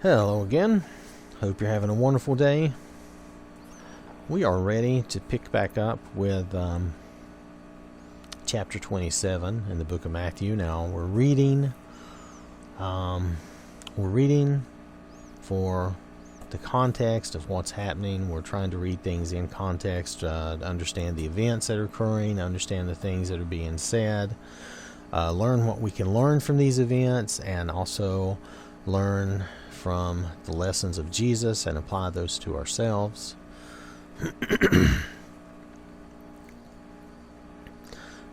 Hello again. Hope you're having a wonderful day. We are ready to pick back up with chapter 27 in the book of Matthew. Now we're reading for the context of what's happening. We're trying to read things in context, to understand the events that are occurring, understand the things that are being said, learn what we can learn from these events, and also learn from the lessons of Jesus and apply those to ourselves.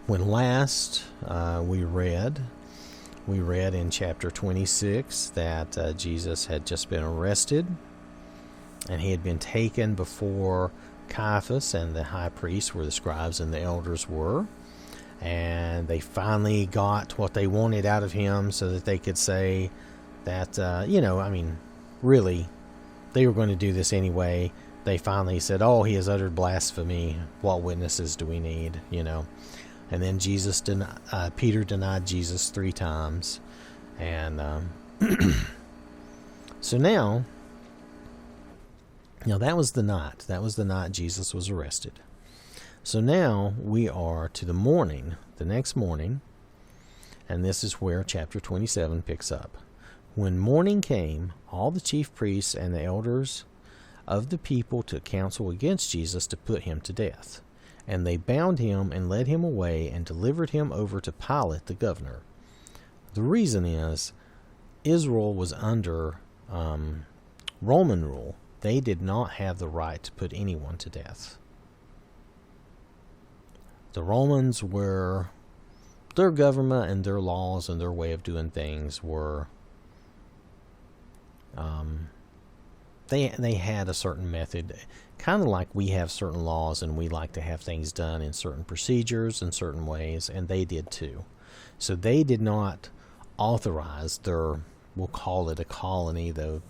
When last we read in chapter 26 that Jesus had just been arrested, and he had been taken before Caiaphas and the high priest, where the scribes and the elders were, and they finally got what they wanted out of him so that they could say that, really, they were going to do this anyway. They finally said, "Oh, he has uttered blasphemy. What witnesses do we need?" And then Peter denied Jesus 3 times, and so now that was the night. That was the night Jesus was arrested. So now we are to the morning, the next morning, and this is where chapter 27 picks up. When morning came, all the chief priests and the elders of the people took counsel against Jesus to put him to death. And they bound him and led him away and delivered him over to Pilate the governor. The reason is Israel was under Roman rule. They did not have the right to put anyone to death. The Romans were, their government and their laws and their way of doing things were, they had a certain method, kind of like we have certain laws and we like to have things done in certain procedures and certain ways, and they did too. So they did not authorize their, we'll call it a colony, though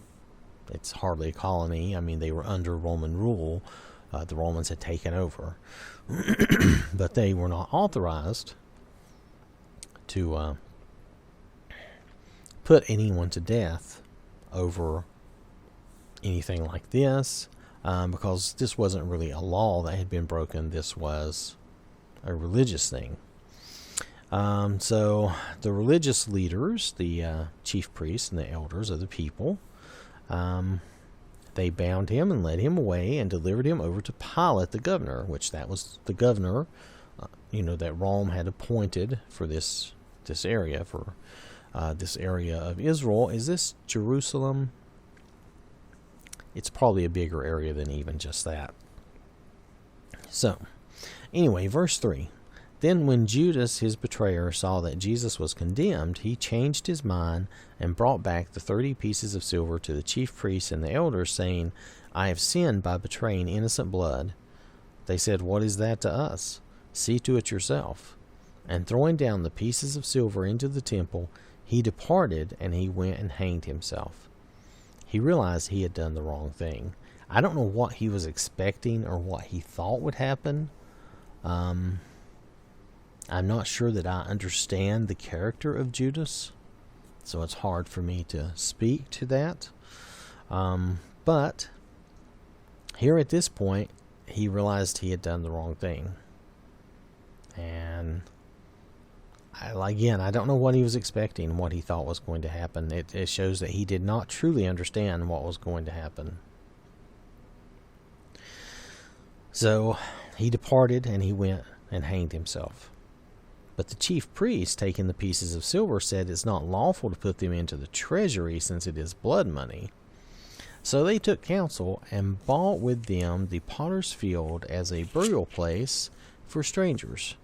it's hardly a colony. I mean, they were under Roman rule. The Romans had taken over. But they were not authorized to put anyone to death over anything like this, because this wasn't really a law that had been broken. This was a religious thing. So the religious leaders, the chief priests and the elders of the people, they bound him and led him away and delivered him over to Pilate the governor, which that was the governor, that Rome had appointed for this area, for this area of Israel. Is this Jerusalem? It's probably a bigger area than even just that. So, anyway, verse 3. Then when Judas, his betrayer, saw that Jesus was condemned, he changed his mind and brought back the 30 pieces of silver to the chief priests and the elders, saying, "I have sinned by betraying innocent blood." They said, "What is that to us? See to it yourself." And throwing down the pieces of silver into the temple, he departed, and he went and hanged himself. He realized he had done the wrong thing. I don't know what he was expecting or what he thought would happen. I'm not sure that I understand the character of Judas, so it's hard for me to speak to that. But here at this point, he realized he had done the wrong thing. And I don't know what he was expecting, what he thought was going to happen. It shows that he did not truly understand what was going to happen. So he departed and he went and hanged himself. But the chief priest, taking the pieces of silver, said, "It's not lawful to put them into the treasury, since it is blood money." So they took counsel and bought with them the potter's field as a burial place for strangers.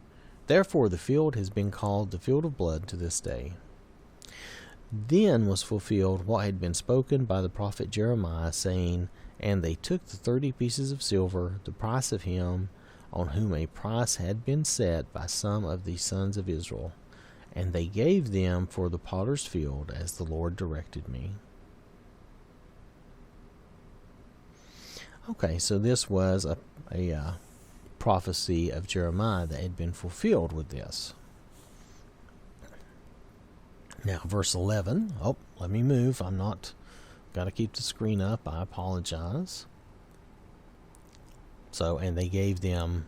Therefore the field has been called the field of blood to this day. Then was fulfilled what had been spoken by the prophet Jeremiah, saying, "And they took the 30 pieces of silver, the price of him on whom a price had been set by some of the sons of Israel, and they gave them for the potter's field, as the Lord directed me." Okay, so this was a prophecy of Jeremiah that had been fulfilled with this. Now, verse 11. Oh, let me move. I'm not got to keep the screen up. I apologize. So, and they gave them,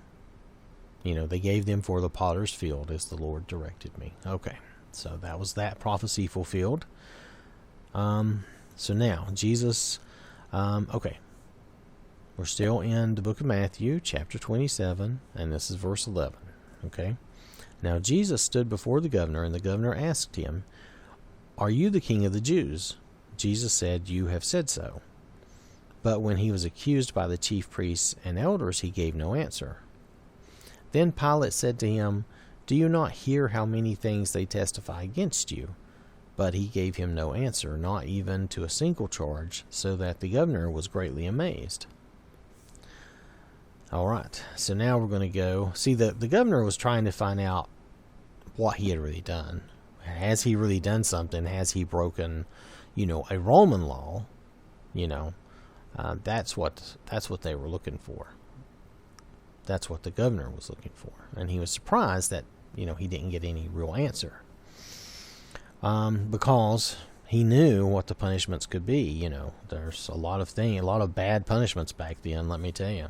they gave them for the potter's field as the Lord directed me. Okay, so that was that prophecy fulfilled. So now, Jesus, okay, we're still in the book of Matthew, chapter 27, and this is verse 11, okay? Now Jesus stood before the governor, and the governor asked him, "Are you the king of the Jews?" Jesus said, "You have said so." But when he was accused by the chief priests and elders, he gave no answer. Then Pilate said to him, "Do you not hear how many things they testify against you?" But he gave him no answer, not even to a single charge, so that the governor was greatly amazed. All right, so now we're going to go. See, the governor was trying to find out what he had really done. Has he really done something? Has he broken, a Roman law? That's what they were looking for. That's what the governor was looking for. And he was surprised that, he didn't get any real answer. Because he knew what the punishments could be. There's a lot of bad punishments back then, let me tell you.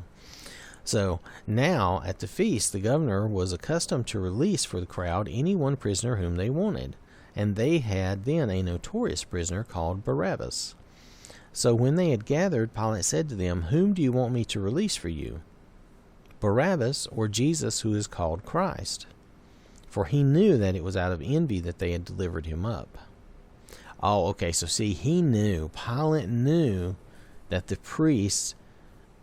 So now at the feast, the governor was accustomed to release for the crowd any one prisoner whom they wanted, and they had then a notorious prisoner called Barabbas. So when they had gathered, Pilate said to them, "Whom do you want me to release for you, Barabbas or Jesus, who is called Christ?" For he knew that it was out of envy that they had delivered him up. Oh, okay, so see, Pilate knew that the priests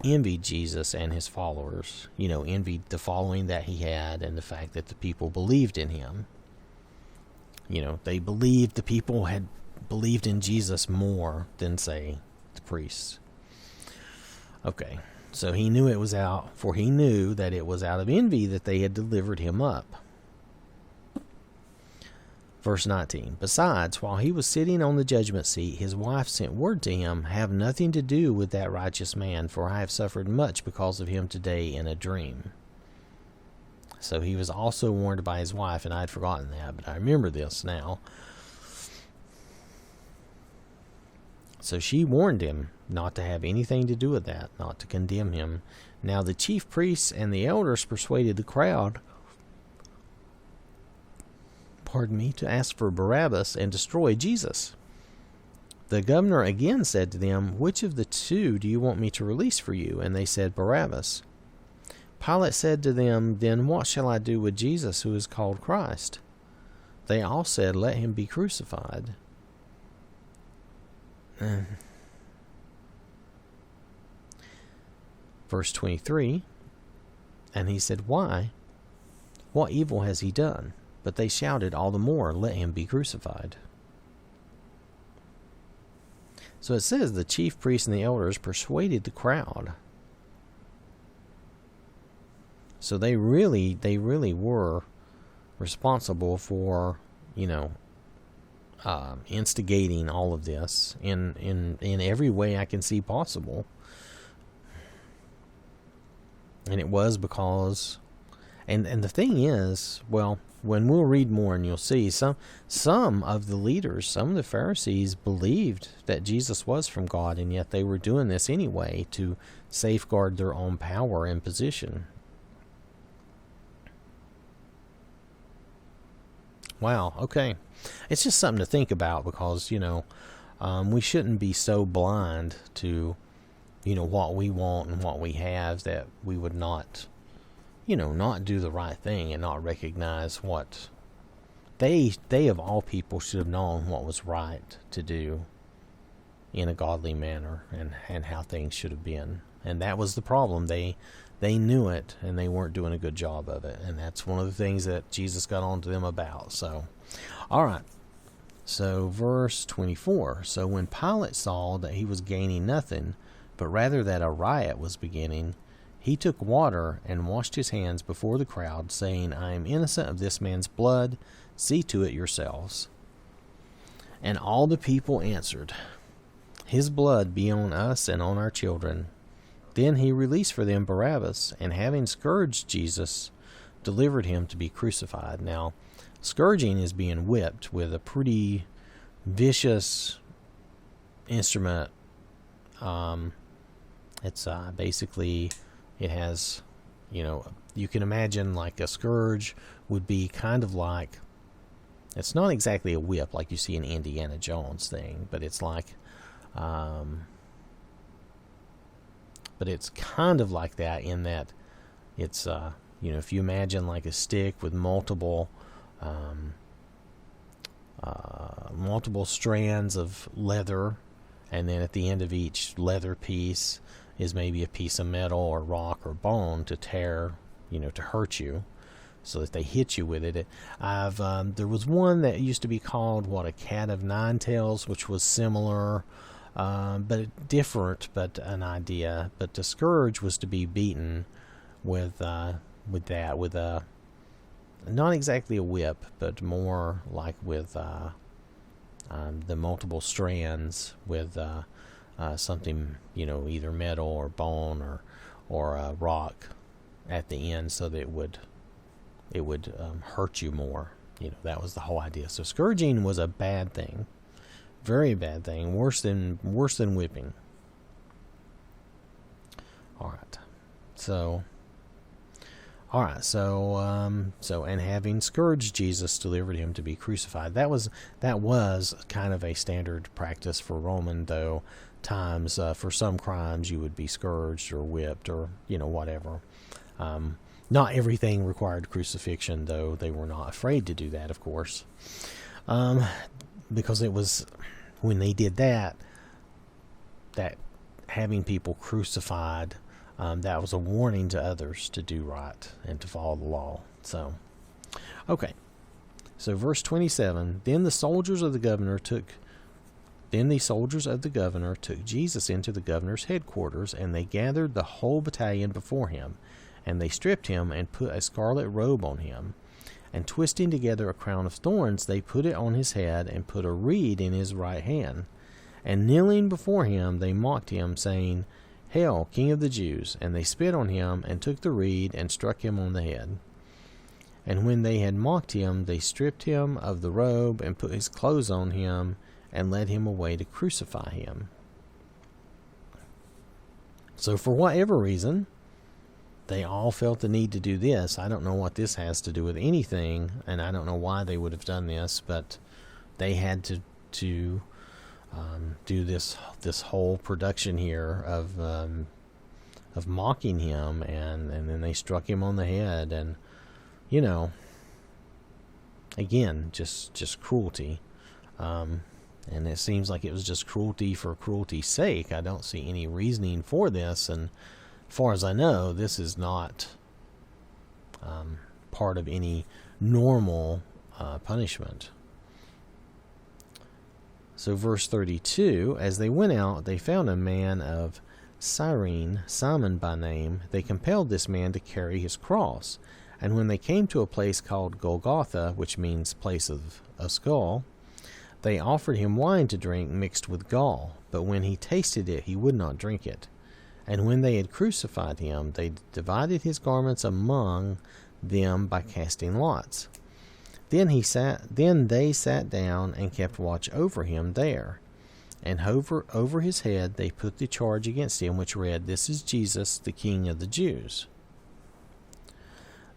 envied Jesus and his followers, envied the following that he had and the fact that the people believed in him. The people had believed in Jesus more than, say, the priests. Okay, so he knew he knew that it was out of envy that they had delivered him up. Verse 19, besides, while he was sitting on the judgment seat, his wife sent word to him, "Have nothing to do with that righteous man, for I have suffered much because of him today in a dream." So he was also warned by his wife, and I had forgotten that, but I remember this now. So she warned him not to have anything to do with that, not to condemn him. Now the chief priests and the elders persuaded the crowd, to ask for Barabbas and destroy Jesus. The governor again said to them, "Which of the two do you want me to release for you?" And they said, "Barabbas." Pilate said to them, "Then what shall I do with Jesus, who is called Christ?" They all said, "Let him be crucified." Verse 23, and he said, "Why? What evil has he done?" But they shouted all the more, "Let him be crucified." So it says the chief priests and the elders persuaded the crowd. So they really were responsible for, instigating all of this in every way I can see possible. And it was because, and the thing is, well, when we'll read more and you'll see, some of the leaders, some of the Pharisees believed that Jesus was from God, and yet they were doing this anyway to safeguard their own power and position. Wow, okay. It's just something to think about because, we shouldn't be so blind to, what we want and what we have that we would not do the right thing and not recognize what they of all people should have known what was right to do in a godly manner and how things should have been. And that was the problem. They knew it and they weren't doing a good job of it. And that's one of the things that Jesus got on to them about. So, all right. So verse 24. So when Pilate saw that he was gaining nothing, but rather that a riot was beginning, he took water and washed his hands before the crowd, saying, "I am innocent of this man's blood. See to it yourselves." And all the people answered, "His blood be on us and on our children." Then he released for them Barabbas, and having scourged Jesus, delivered him to be crucified. Now, scourging is being whipped with a pretty vicious instrument. It's basically, it has, you can imagine like a scourge would be kind of like, it's not exactly a whip like you see in Indiana Jones thing, but it's like, but it's kind of like that in that it's, if you imagine like a stick with multiple strands of leather, and then at the end of each leather piece is maybe a piece of metal or rock or bone to tear, to hurt you, so that they hit you with it. There was one that used to be called a cat of nine tails, which was similar, but different, but an idea. But the scourge was to be beaten with not exactly a whip, but more like with the multiple strands with something, either metal or bone or rock at the end, so that it would hurt you more. That was the whole idea. So scourging was a bad thing, very bad thing, worse than whipping. All right, so and having scourged Jesus, delivered him to be crucified. That was kind of a standard practice for Roman, though times for some crimes you would be scourged or whipped or whatever. Not everything required crucifixion, though they were not afraid to do that, of course, because it was when they did that having people crucified, that was a warning to others to do right and to follow the law. So, okay. So verse 27, Then the soldiers of the governor took Jesus into the governor's headquarters, and they gathered the whole battalion before him, and they stripped him and put a scarlet robe on him, and twisting together a crown of thorns, they put it on his head and put a reed in his right hand. And kneeling before him, they mocked him, saying, Hail, King of the Jews! And they spit on him, and took the reed, and struck him on the head. And when they had mocked him, they stripped him of the robe, and put his clothes on him, and led him away to crucify him. So for whatever reason, they all felt the need to do this. I don't know what this has to do with anything, and I don't know why they would have done this, but they had to do this whole production here of mocking him, and then they struck him on the head, and again, just cruelty, and it seems like it was just cruelty for cruelty's sake. I don't see any reasoning for this, and as far as I know, this is not part of any normal punishment. So verse 32, As they went out, they found a man of Cyrene, Simon by name. They compelled this man to carry his cross. And when they came to a place called Golgotha, which means place of a skull, they offered him wine to drink mixed with gall. But when he tasted it, he would not drink it. And when they had crucified him, they divided his garments among them by casting lots. Then they sat down and kept watch over him there. And over his head they put the charge against him, which read, This is Jesus, the King of the Jews.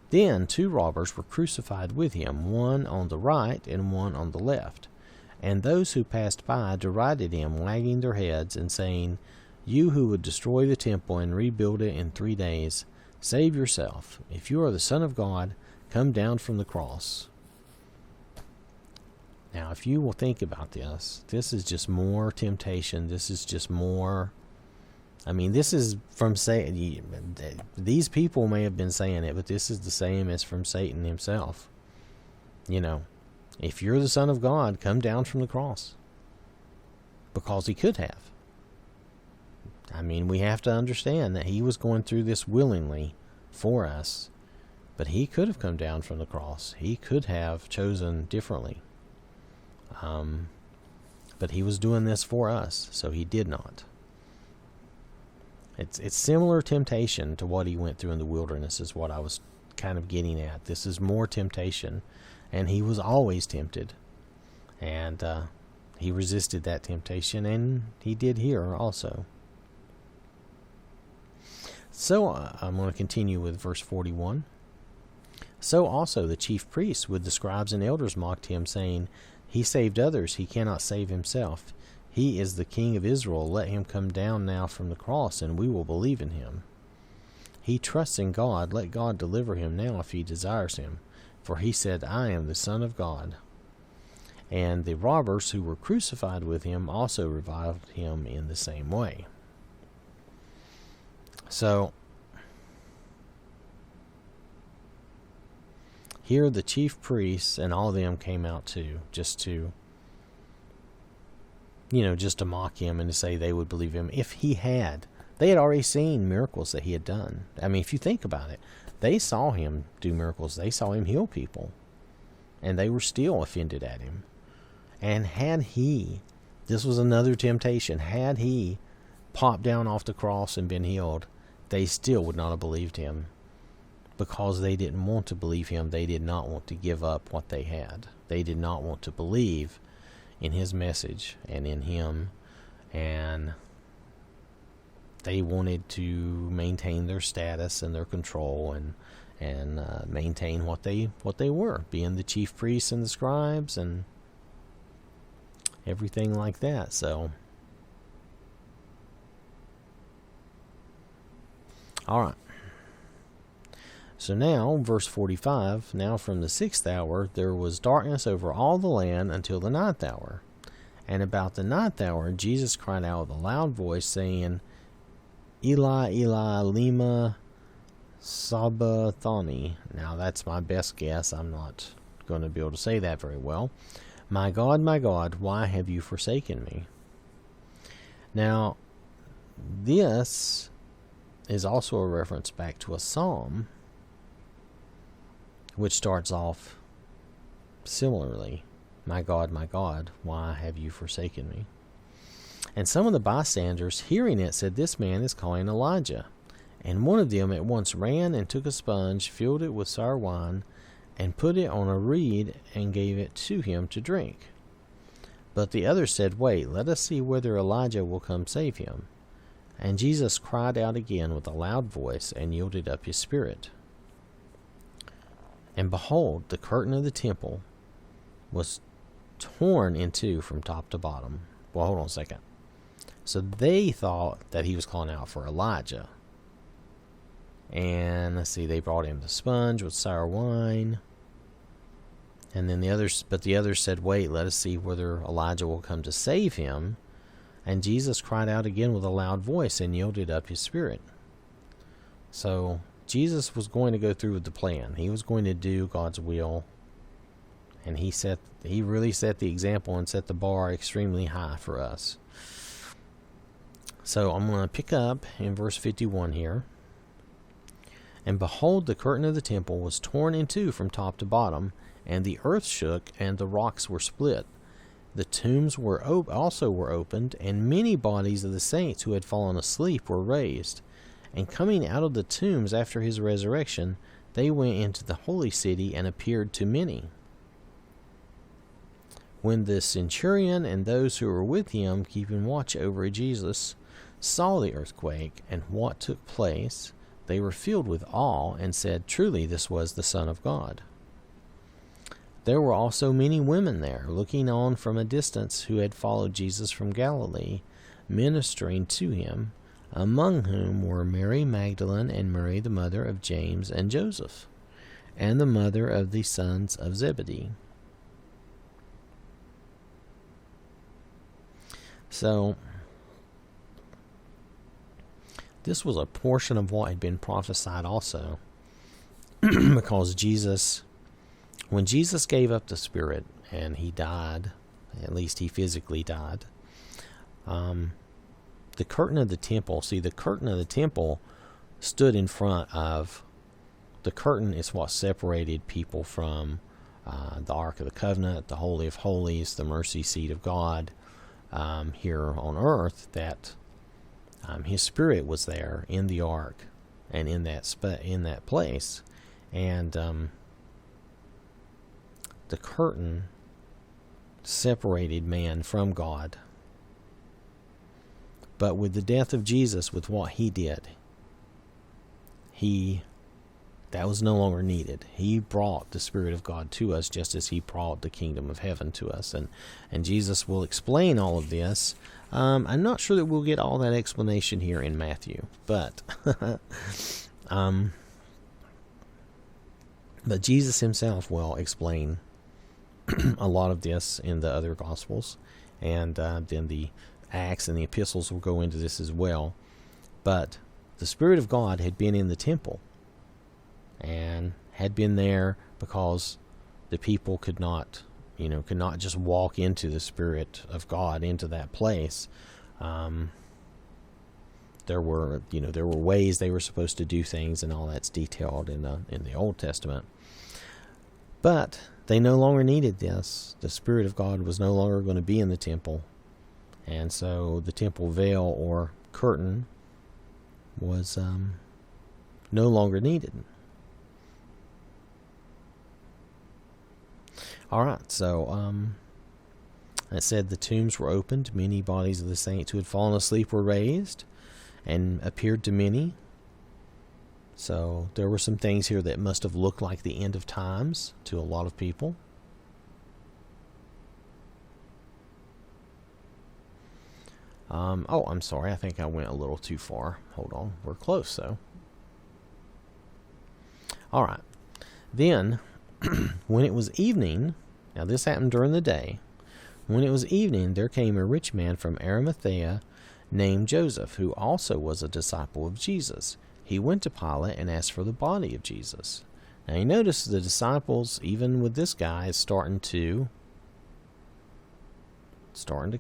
Then 2 robbers were crucified with him, one on the right and one on the left. And those who passed by derided him, wagging their heads, and saying, You who would destroy the temple and rebuild it in 3 days, save yourself. If you are the Son of God, come down from the cross. Now, if you will think about this, this is just more temptation. This is just more. This is from Satan. These people may have been saying it, but this is the same as from Satan himself. If you're the Son of God, come down from the cross. Because he could have. We have to understand that he was going through this willingly for us. But he could have come down from the cross. He could have chosen differently. But he was doing this for us, so he did not. It's similar temptation to what he went through in the wilderness, is what I was kind of getting at. This is more temptation, and he was always tempted, and he resisted that temptation, and he did here also. So I'm going to continue with verse 41. So also the chief priests with the scribes and elders mocked him, saying, He saved others, he cannot save himself. He is the King of Israel. Let him come down now from the cross, and we will believe in him. He trusts in God. Let God deliver him now if he desires him. For he said, I am the Son of God. And the robbers who were crucified with him also reviled him in the same way. So, here the chief priests and all of them came out too, just to mock him and to say they would believe him if they had already seen miracles that he had done. I mean, if you think about it, they saw him do miracles. They saw him heal people, and they were still offended at him. And this was another temptation, had he popped down off the cross and been healed, they still would not have believed him, because they didn't want to believe him. They did not want to give up what they had. They did not want to believe in his message and in him, and they wanted to maintain their status and their control and maintain what they were, being the chief priests and the scribes and everything like that. So, all right. So now, verse 45, now from the 6th hour there was darkness over all the land until the 9th hour. And about the 9th hour Jesus cried out with a loud voice, saying, Eli, Eli, lema sabachthani. Now that's my best guess. I'm not going to be able to say that very well. My God, why have you forsaken me? Now, this is also a reference back to a psalm, which starts off similarly. My God, why have you forsaken me? And some of the bystanders, hearing it, said, This man is calling Elijah. And one of them at once ran and took a sponge, filled it with sour wine, and put it on a reed, and gave it to him to drink. But the others said, Wait, let us see whether Elijah will come save him. And Jesus cried out again with a loud voice, and yielded up his spirit. And behold, the curtain of the temple was torn in two from top to bottom. Well, hold on a second. So they thought that he was calling out for Elijah. And let's see, they brought him the sponge with sour wine. And then the others said, Wait, let us see whether Elijah will come to save him. And Jesus cried out again with a loud voice, and yielded up his spirit. So Jesus was going to go through with the plan. He was going to do God's will. And he really set the example and set the bar extremely high for us. So I'm going to pick up in verse 51 here. And behold, the curtain of the temple was torn in two from top to bottom, and the earth shook, and the rocks were split. The tombs were opened, and many bodies of the saints who had fallen asleep were raised. And coming out of the tombs after his resurrection, they went into the holy city and appeared to many. When the centurion and those who were with him, keeping watch over Jesus, saw the earthquake and what took place, they were filled with awe and said, Truly this was the Son of God. There were also many women there, looking on from a distance, who had followed Jesus from Galilee, ministering to him, among whom were Mary Magdalene and Mary the mother of James and Joseph, and the mother of the sons of Zebedee. So, this was a portion of what had been prophesied also, because when Jesus gave up the Spirit and he died, at least he physically died, the curtain of the temple, the curtain of the temple stood in front of, the curtain is what separated people from the Ark of the Covenant, the Holy of Holies, the mercy seat of God, here on earth, that his Spirit was there in the ark and in that place, and the curtain separated man from God. But with the death of Jesus, with what he did, that was no longer needed. He brought the Spirit of God to us, just as he brought the kingdom of heaven to us. And Jesus will explain all of this. I'm not sure that we'll get all that explanation here in Matthew, but but Jesus himself will explain a lot of this in the other Gospels, and then the Acts and the epistles will go into this as well. But the Spirit of God had been in the temple, and had been there because the people could not just walk into the Spirit of God into that place. There were ways they were supposed to do things, and all that's detailed in the Old Testament. But they no longer needed this. The Spirit of God was no longer going to be in the temple, and so the temple veil or curtain was no longer needed. All right, so it said the tombs were opened. Many bodies of the saints who had fallen asleep were raised and appeared to many. So there were some things here that must have looked like the end of times to a lot of people. Oh, I'm sorry. I think I went a little too far. Hold on. We're close, though. All right. Then, when it was evening, now this happened during the day, when it was evening, there came a rich man from Arimathea named Joseph, who also was a disciple of Jesus. He went to Pilate and asked for the body of Jesus. Now you notice the disciples, even with this guy, is starting to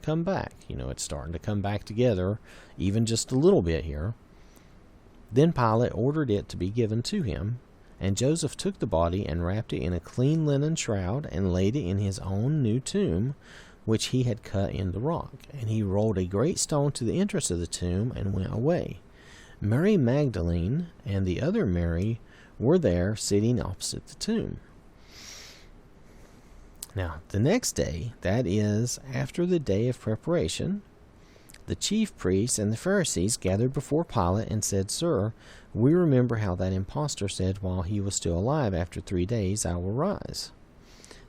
come back. It's starting to come back together, even just a little bit here. Then Pilate ordered it to be given to him, and Joseph took the body and wrapped it in a clean linen shroud and laid it in his own new tomb, which he had cut in the rock. And he rolled a great stone to the entrance of the tomb and went away. Mary Magdalene and the other Mary were there, sitting opposite the tomb. Now, the next day, that is, after the day of preparation, the chief priests and the Pharisees gathered before Pilate and said, "Sir, we remember how that impostor said while he was still alive, 'After 3 days I will rise.'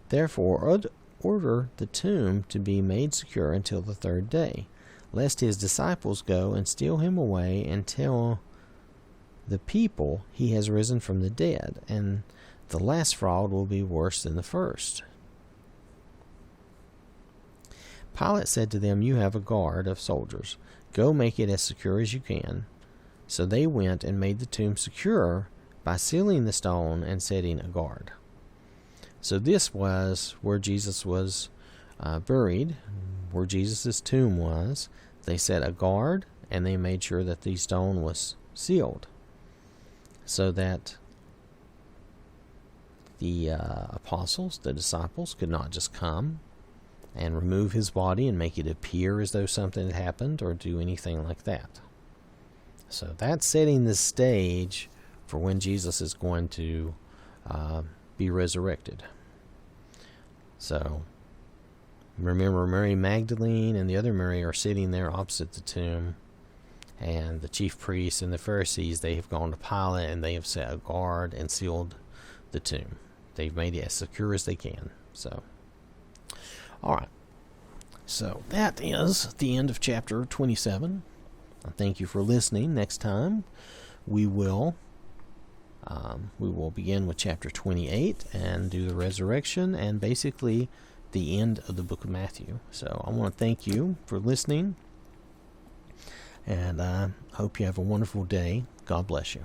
Therefore, order the tomb to be made secure until the 3rd day, lest his disciples go and steal him away and tell the people he has risen from the dead, and the last fraud will be worse than the first." Pilate said to them, "You have a guard of soldiers. Go make it as secure as you can." So they went and made the tomb secure by sealing the stone and setting a guard. So this was where Jesus was buried, where Jesus' tomb was. They set a guard, and they made sure that the stone was sealed, so that the apostles, the disciples, could not just come and remove his body and make it appear as though something had happened or do anything like that. So that's setting the stage for when Jesus is going to be resurrected. So remember, Mary Magdalene and the other Mary are sitting there opposite the tomb, and the chief priests and the Pharisees, they have gone to Pilate and they have set a guard and sealed the tomb. They've made it as secure as they can. So, all right. So that is the end of chapter 27. Thank you for listening. Next time we will begin with chapter 28 and do the resurrection and basically the end of the book of Matthew. So I want to thank you for listening, and I hope you have a wonderful day. God bless you.